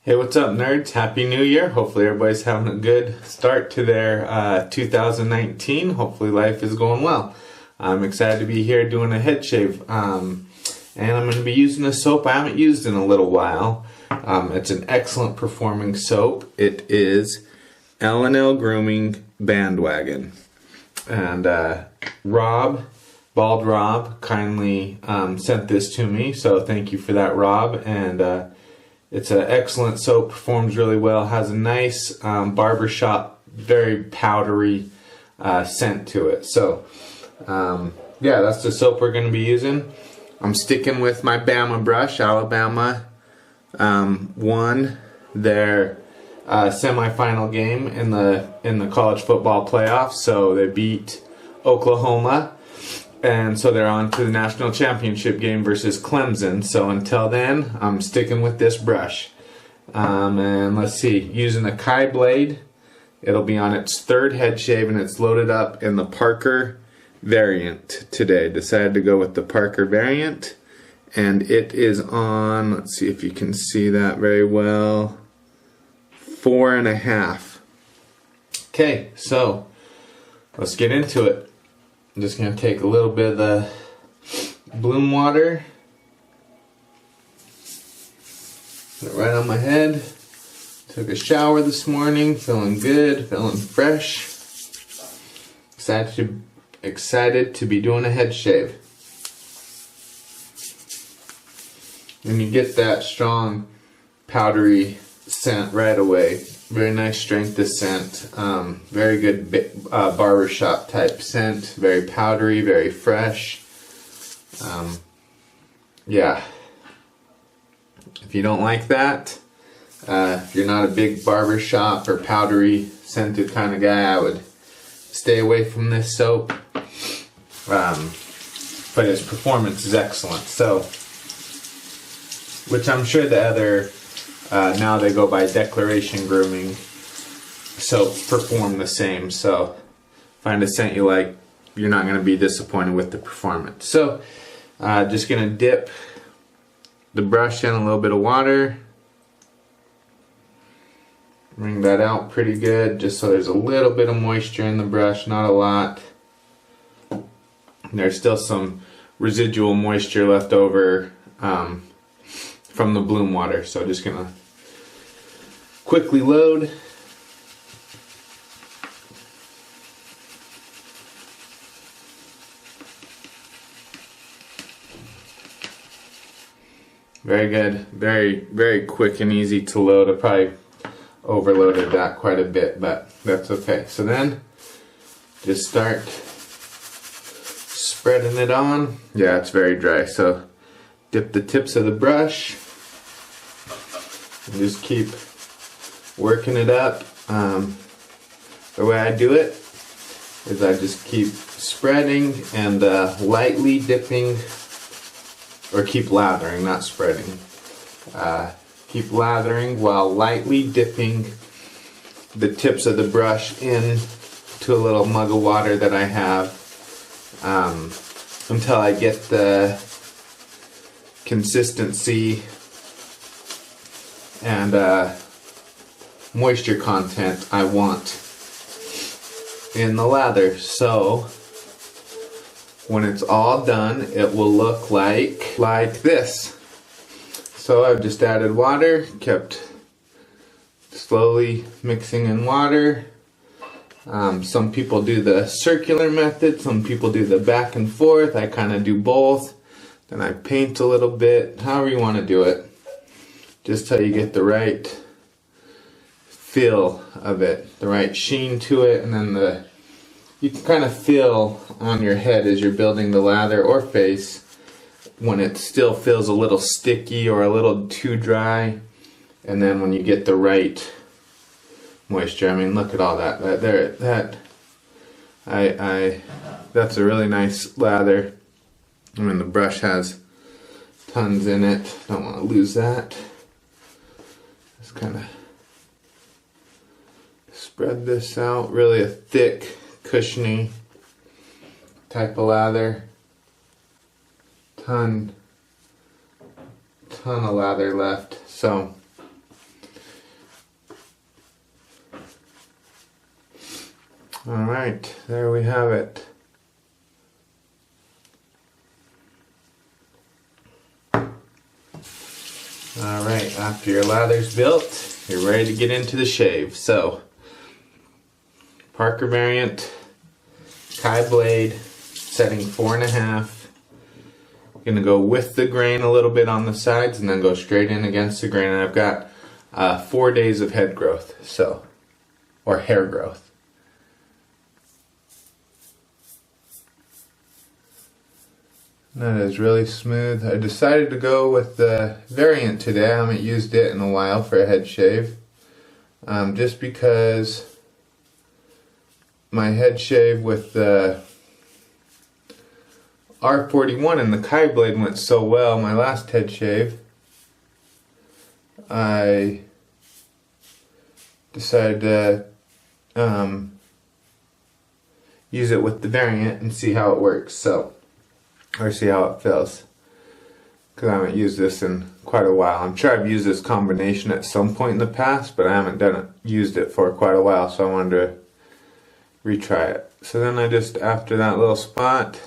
Hey, what's up, nerds? Happy New Year. Hopefully everybody's having a good start to their 2019. Hopefully life is going well. I'm excited to be here doing a head shave. And I'm going to be using a soap I haven't used in a little while. It's an excellent performing soap. It is L&L Grooming Bandwagon. And Bald Rob, kindly sent this to me. So thank you for that, Rob. And it's an excellent soap, performs really well, has a nice barbershop, very powdery scent to it. So, yeah, that's the soap we're going to be using. I'm sticking with my Bama brush. Alabama won their semifinal game in the college football playoffs, so they beat Oklahoma. And so they're on to the national championship game versus Clemson. So until then, I'm sticking with this brush. And let's see, using a Kai blade. It'll be on its third head shave, and it's loaded up in the Parker variant today. Decided to go with the Parker variant. And it is on, let's see if you can see that very well, 4.5. Okay, so let's get into it. I'm just going to take a little bit of the bloom water, put it right on my head. Took a shower this morning, feeling good, feeling fresh. Excited to be doing a head shave. And you get that strong, powdery scent right away. Very nice strength of scent. Very good barbershop type scent. Very powdery, very fresh. Yeah. If you don't like that, if you're not a big barbershop or powdery scented kind of guy, I would stay away from this soap. But its performance is excellent. So, which I'm sure the other now they go by Declaration Grooming soaps perform the same. So find a scent you like, you're not going to be disappointed with the performance. So just going to dip the brush in a little bit of water, wring that out pretty good just so there's a little bit of moisture in the brush, not a lot. There's still some residual moisture left over from the bloom water, so just gonna quickly load. Very good, very quick and easy to load. I probably overloaded that quite a bit, but that's okay. So then just start spreading it on. Yeah, it's very dry, so dip the tips of the brush and just keep working it up. The way I do it is I just keep spreading and lightly dipping, or keep lathering, not spreading. Keep lathering while lightly dipping the tips of the brush in to a little mug of water that I have until I get the consistency and moisture content I want in the lather. So when it's all done, it will look like this. So I've just added water, kept slowly mixing in water. Some people do the circular method, some people do the back and forth. I kind of do both. Then I paint a little bit, however you want to do it. Just till you get the right feel of it, the right sheen to it, and then you can kind of feel on your head as you're building the lather or face when it still feels a little sticky or a little too dry, and then when you get the right moisture. I mean, look at all that. That's a really nice lather. I mean, the brush has tons in it. Don't want to lose that. Just kind of spread this out. Really a thick, cushiony type of lather. Ton of lather left. So Alright, there we have it. Alright, after your lather's built, you're ready to get into the shave. So, Parker variant, Kai blade, setting 4.5. Gonna go with the grain a little bit on the sides and then go straight in against the grain. And I've got 4 days of head growth, so, or hair growth. That is really smooth. I decided to go with the variant today. I haven't used it in a while for a head shave. Just because my head shave with the R41 and the Kai blade went so well, my last head shave, I decided to use it with the variant and see how it works. So, or see how it feels, because I haven't used this in quite a while. I'm sure I've used this combination at some point in the past, but I haven't used it for quite a while, so I wanted to retry it. So then I just, after that little spot,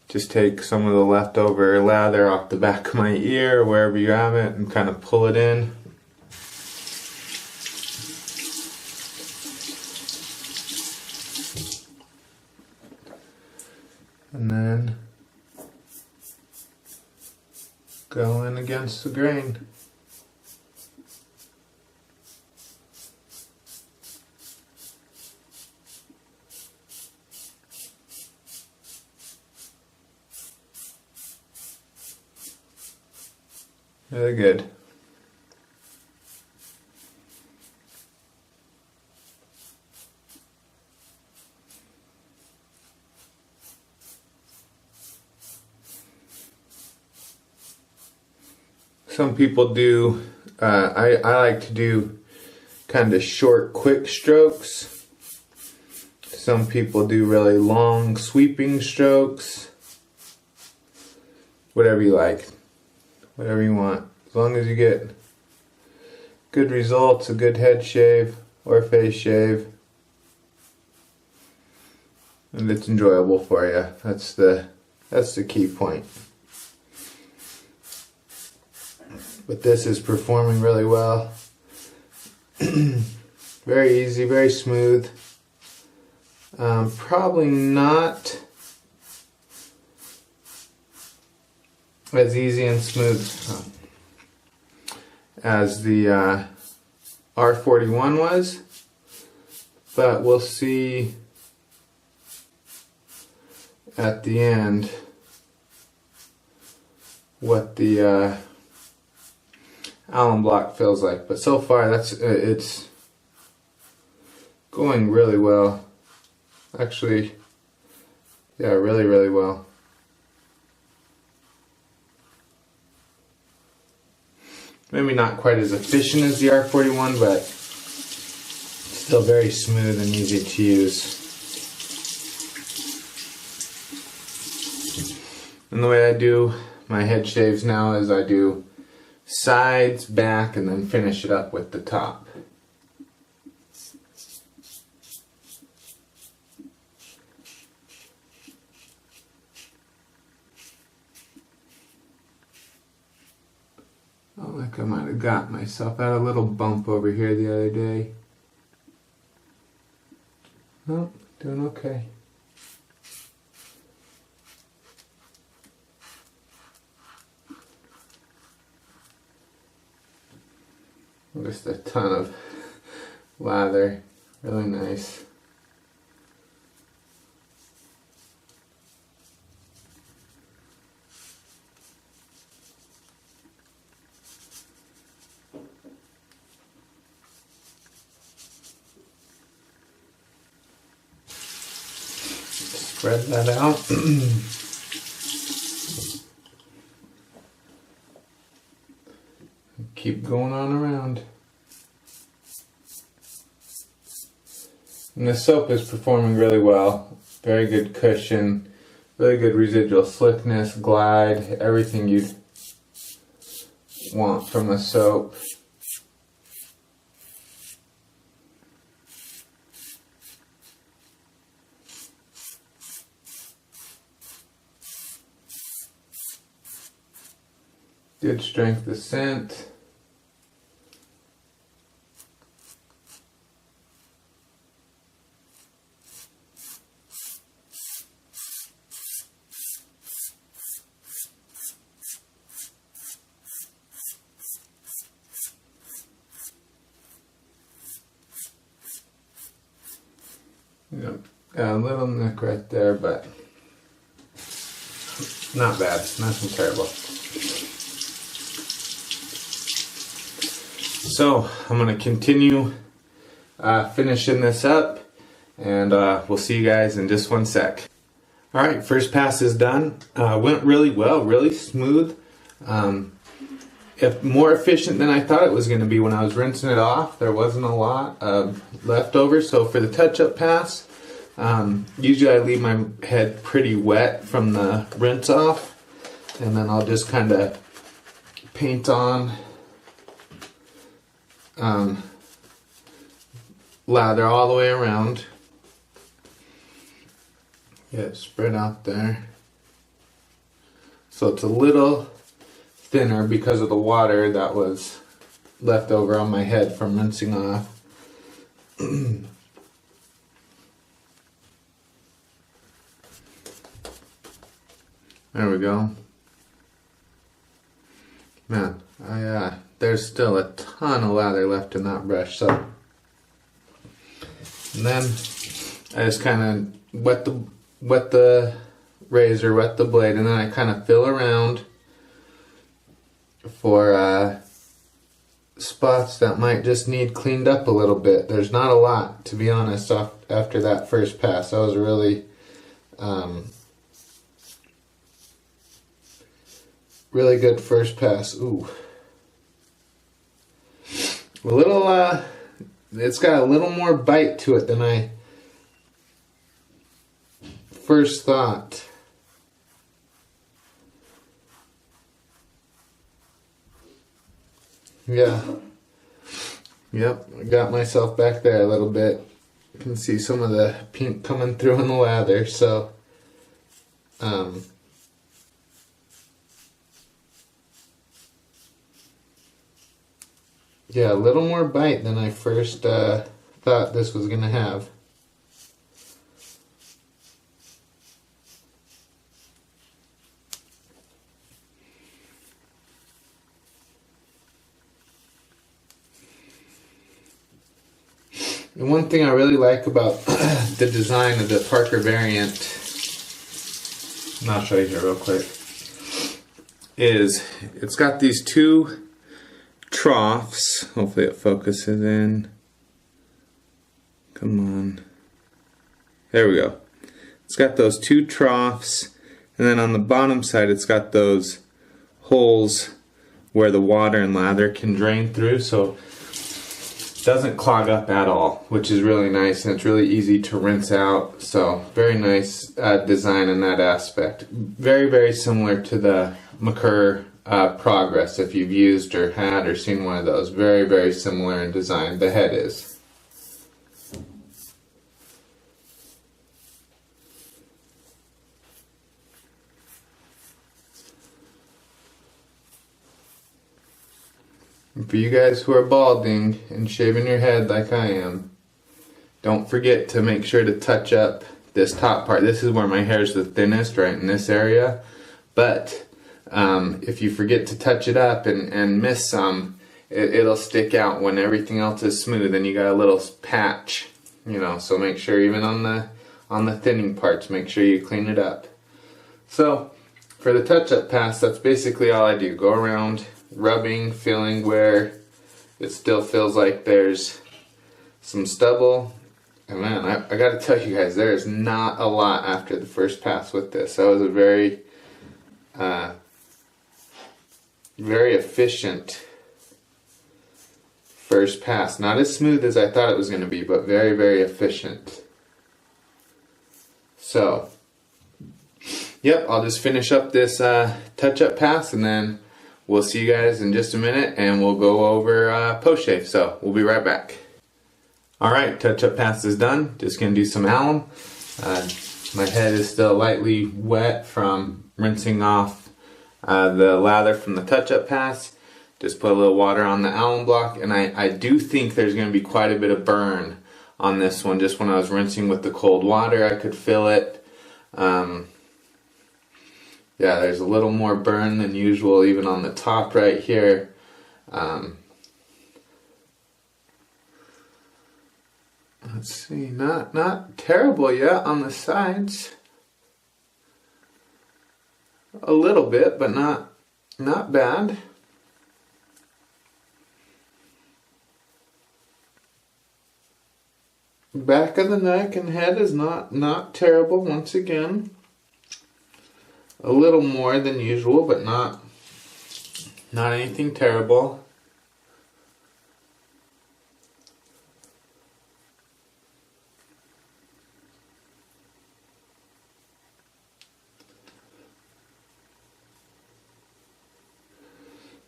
just take some of the leftover lather off the back of my ear, or wherever you have it, and kind of pull it in. And then go in against the grain. Really good. Some people do, I like to do kind of short, quick strokes. Some people do really long, sweeping strokes. Whatever you like. Whatever you want. As long as you get good results, a good head shave or face shave, and it's enjoyable for you. That's the key point. But this is performing really well. Very easy, very smooth. Probably not as easy and smooth as the R41 was, but we'll see at the end what the alum block feels like. But so far it's going really well. Actually, yeah, really well. Maybe not quite as efficient as the R41, but still very smooth and easy to use. And the way I do my head shaves now is I do sides, back, and then finish it up with the top. Oh, like I might have got myself. I had a little bump over here the other day. Oh, doing okay. Just a ton of lather. Really nice. Spread that out. Keep going on around. And the soap is performing really well. Very good cushion, really good residual slickness, glide, everything you'd want from a soap. Good strength of scent. Yep. Got a little nick right there, but not bad. Nothing terrible. So I'm going to continue finishing this up, and we'll see you guys in just one sec. Alright, first pass is done. Went really well, really smooth. More efficient than I thought it was going to be when I was rinsing it off. There wasn't a lot left over, so for the touch-up pass, usually I leave my head pretty wet from the rinse off, and then I'll just kind of paint on lather all the way around. Get it spread out there. So it's a little thinner because of the water that was left over on my head from rinsing off. There we go. Man, there's still a ton of lather left in that brush, so. And then I just kind of wet the razor, wet the blade, and then I kind of fill around for spots that might just need cleaned up a little bit. There's not a lot, to be honest, after that first pass. That was a really really good first pass. Ooh. A little, it's got a little more bite to it than I first thought. Yeah. Yep, I got myself back there a little bit. You can see some of the pink coming through in the lather, so yeah, a little more bite than I first thought this was gonna have. And one thing I really like about the design of the Parker variant, and I'll show you here real quick, is it's got these two troughs. Hopefully it focuses in. Come on. There we go. It's got those two troughs, and then on the bottom side it's got those holes where the water and lather can drain through, so it doesn't clog up at all, which is really nice, and it's really easy to rinse out. So very nice design in that aspect. Very, very similar to the McCurr Progress, if you've used or had or seen one of those. Very, very similar in design. The head is. And for you guys who are balding and shaving your head like I am, don't forget to make sure to touch up this top part. This is where my hair is the thinnest, right in this area. But if you forget to touch it up and miss some, it'll stick out when everything else is smooth and you got a little patch, you know. So make sure, even on the thinning parts, make sure you clean it up. So for the touch-up pass, that's basically all I do. Go around rubbing, feeling where it still feels like there's some stubble. And man, I gotta tell you guys, there is not a lot after the first pass with this. That was a very very efficient first pass. Not as smooth as I thought it was going to be, but very, very efficient. So, yep, I'll just finish up this touch-up pass, and then we'll see you guys in just a minute, and we'll go over post-shave. So, we'll be right back. Alright, touch-up pass is done. Just going to do some alum. My head is still lightly wet from rinsing off the lather from the touch-up pass. Just put a little water on the alum block, and I do think there's going to be quite a bit of burn on this one. Just when I was rinsing with the cold water, I could feel it. Yeah, there's a little more burn than usual, even on the top right here. Let's see, not terrible yet on the sides. A little bit, but not bad. Back of the neck and head is not terrible once again. A little more than usual, but not anything terrible.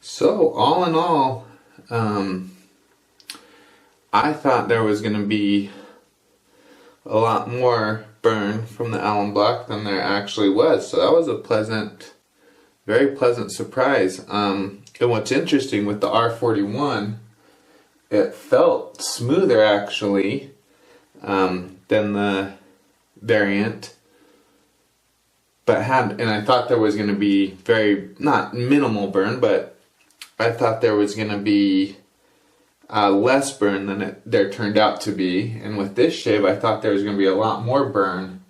So all in all, I thought there was going to be a lot more burn from the alum block than there actually was. So that was a very pleasant surprise. And what's interesting with the R41, it felt smoother actually than the variant. But and I thought there was going to be not minimal burn, but I thought there was going to be less burn than there turned out to be. And with this shave, I thought there was going to be a lot more burn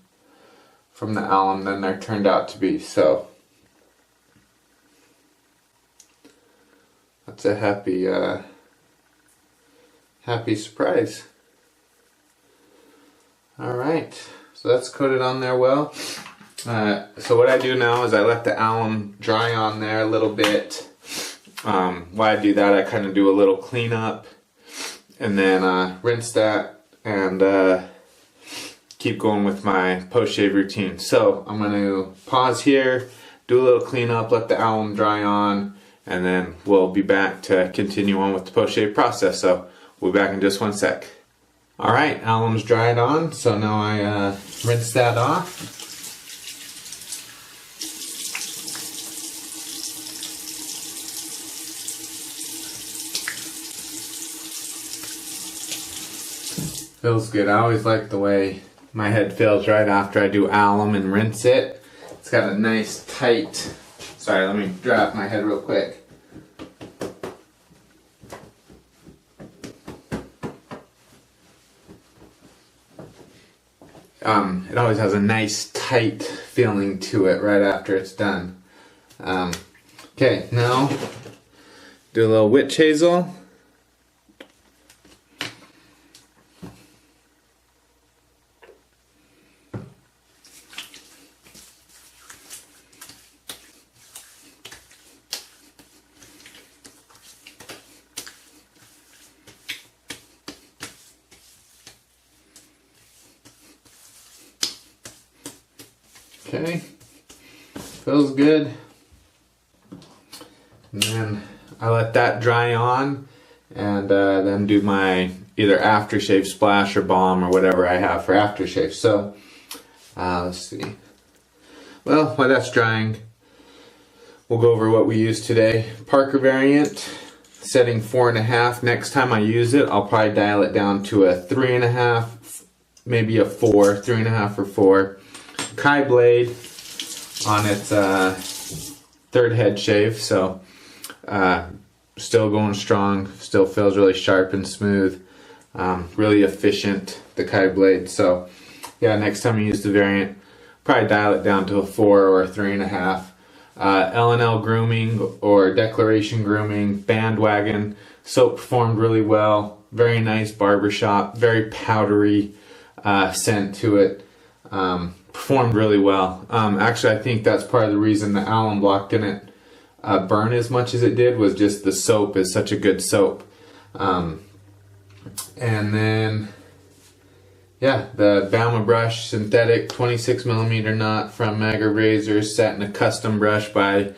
from the alum than there turned out to be. So that's a happy surprise. Alright, so that's coated on there well. So what I do now is I let the alum dry on there a little bit. While I do that, I kind of do a little cleanup and then rinse that and keep going with my post-shave routine. So I'm going to pause here, do a little cleanup, let the alum dry on, and then we'll be back to continue on with the post-shave process. So we'll be back in just one sec. Alright, alum's dried on, so now I rinse that off. Feels good. I always like the way my head feels right after I do alum and rinse it. It's got a nice tight... Sorry, let me dry off my head real quick. It always has a nice tight feeling to it right after it's done. Okay, now do a little witch hazel. Okay, feels good. And then I let that dry on and then do my either aftershave splash or balm or whatever I have for aftershave. So let's see. Well, while that's drying, we'll go over what we use today. Parker variant, setting 4.5. Next time I use it, I'll probably dial it down to a 3.5, maybe a 4, 3.5 or 4. Kai blade on its third head shave, so still going strong, still feels really sharp and smooth, really efficient, the Kai blade. So yeah, next time you use the variant, probably dial it down to a 4 or a 3.5. L&L Grooming or Declaration Grooming, Bandwagon, soap performed really well, very nice barbershop, very powdery scent to it. Performed really well. Actually, I think that's part of the reason the alum block didn't burn as much as it did, was just the soap is such a good soap. And then, yeah, the Bama brush, synthetic 26mm nut from Magra Razors, set in a custom brush by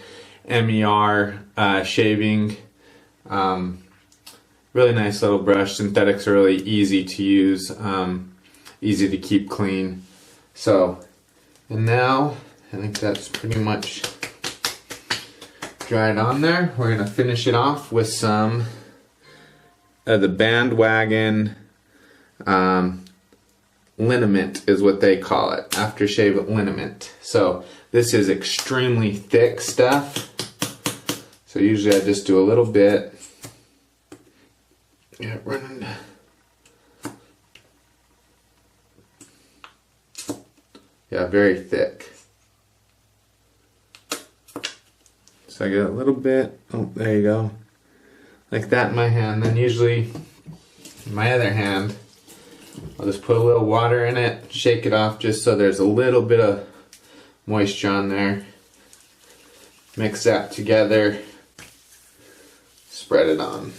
MER Shaving. Really nice little brush. Synthetics are really easy to use, easy to keep clean. So, and now, I think that's pretty much dry it on there. We're going to finish it off with some of the Bandwagon liniment is what they call it, aftershave liniment. So this is extremely thick stuff. So usually I just do a little bit. Yeah, running. Yeah, very thick. So I get a little bit, oh, there you go. Like that in my hand. Then usually in my other hand, I'll just put a little water in it, shake it off just so there's a little bit of moisture on there. Mix that together, spread it on.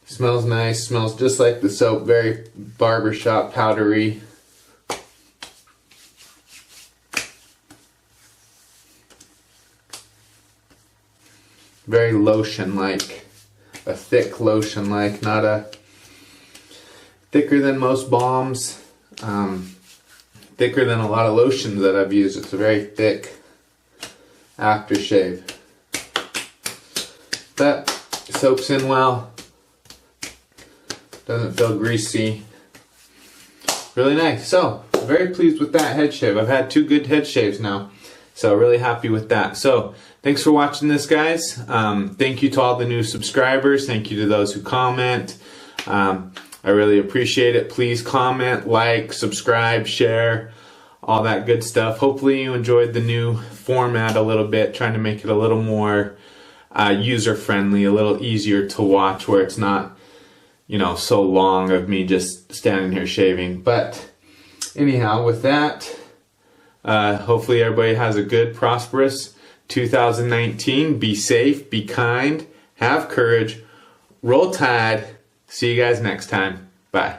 Smells nice, smells just like the soap, very barbershop powdery. Very lotion-like, a thick lotion-like, not a thicker than most balms, thicker than a lot of lotions that I've used. It's a very thick aftershave. That soaks in well. Doesn't feel greasy. Really nice. So, very pleased with that head shave. I've had 2 good head shaves now. So, really happy with that. So, thanks for watching this, guys. Thank you to all the new subscribers. Thank you to those who comment. I really appreciate it. Please comment, like, subscribe, share, all that good stuff. Hopefully you enjoyed the new format a little bit, trying to make it a little more user-friendly, a little easier to watch, where it's not, you know, so long of me just standing here shaving. But anyhow, with that, hopefully everybody has a good, prosperous 2019. Be safe, be kind, have courage, roll tide. See you guys next time. Bye.